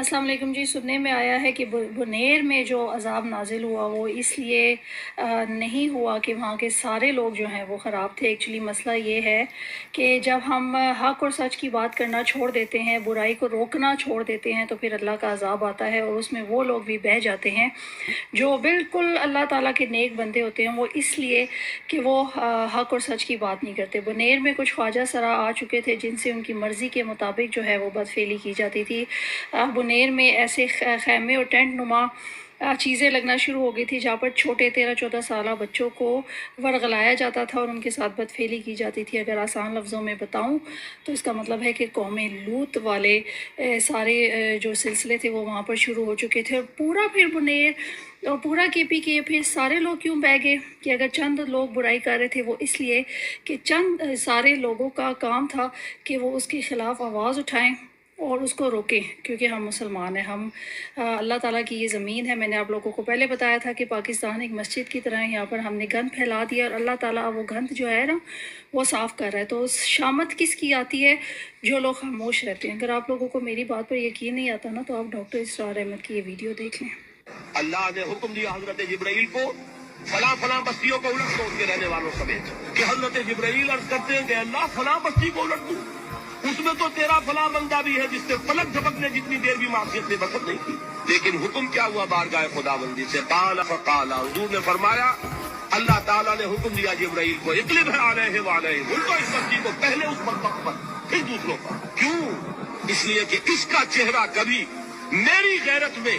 अस्सलाम वालेकुम जी। सुनने में आया है कि बुनेर में जो अज़ाब नाजिल हुआ वो इसलिए नहीं हुआ कि वहाँ के सारे लोग जो हैं वो ख़राब थे। एक्चुअली मसला ये है कि जब हम हक़ और सच की बात करना छोड़ देते हैं, बुराई को रोकना छोड़ देते हैं, तो फिर अल्लाह का अज़ाब आता है और उसमें वो लोग भी बह जाते हैं जो बिल्कुल अल्लाह ताला के नेक बंदे होते हैं। वो इसलिए कि वो हक़ और सच की बात नहीं करते। बुनेर में कुछ ख्वाजा सरा आ चुके थे जिनसे उनकी मर्ज़ी के मुताबिक जो है वो बदफेली की जाती थी। बुनेर में ऐसे खैमे और टेंट नुमा चीज़ें लगना शुरू हो गई थी जहाँ पर छोटे 13-14 साल बच्चों को वरगलाया जाता था और उनके साथ बदफेली की जाती थी। अगर आसान लफ्ज़ों में बताऊँ तो इसका मतलब है कि कौम लूत वाले सारे जो सिलसिले थे वो वहाँ पर शुरू हो चुके थे। और पूरा फिर बुनेर और पूरा केपी के फिर सारे लोग क्यों बह गए कि अगर चंद लोग बुराई कर रहे थे वो इसलिए कि चंद सारे लोगों का काम था कि वो उसके ख़िलाफ़ आवाज़ उठाएँ और उसको रोकें, क्योंकि हम मुसलमान हैं। हम अल्लाह ताला की ये ज़मीन है। मैंने आप लोगों को पहले बताया था कि पाकिस्तान एक मस्जिद की तरह है। यहाँ पर हमने गंद फैला दिया और अल्लाह ताला वो गंद जो है ना वो साफ़ कर रहा है। तो शामत किसकी आती है? जो लोग खामोश रहते हैं। अगर आप लोगों को मेरी बात पर यकीन नहीं आता ना तो आप डॉक्टर इसरार अहमद की ये वीडियो देख लें। अल्लाह ने हुक्म दिया हजरत जिब्राइल को फला फला बस्तियों को उलट दो उसके रहने वालों समेत, कि हजरत जिब्राइल अर्ज करते हैं कि अल्लाह फला बस्ती को उलट दूं, उसमें तो तेरा फला बंदा भी है जिससे पलक झपकने जितनी देर भी मासियत से बसत नहीं की। लेकिन हुक्म क्या हुआ बारगाह खुदाबंदी से? काला फकाला, हुजूर ने फरमाया अल्लाह ताला ने हुक्म दिया जिब्राइल को इकलिब है अलैहि व अलैहि, उनको इस बस्ती को पहले उस पर फिर दूसरों पर। क्यों? इसलिए कि इसका चेहरा कभी मेरी गैरत में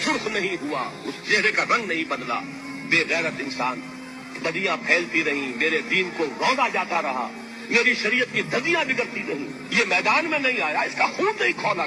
सुर्ख नहीं हुआ, उस चेहरे का रंग नहीं बदला। बेगैरत इंसान, बदियां फैलती रही, मेरे दीन को रौदा जाता रहा, मेरी शरीयत की धजियां बिगड़ती रही। ये मैदान में नहीं आया, इसका खून नहीं खौला।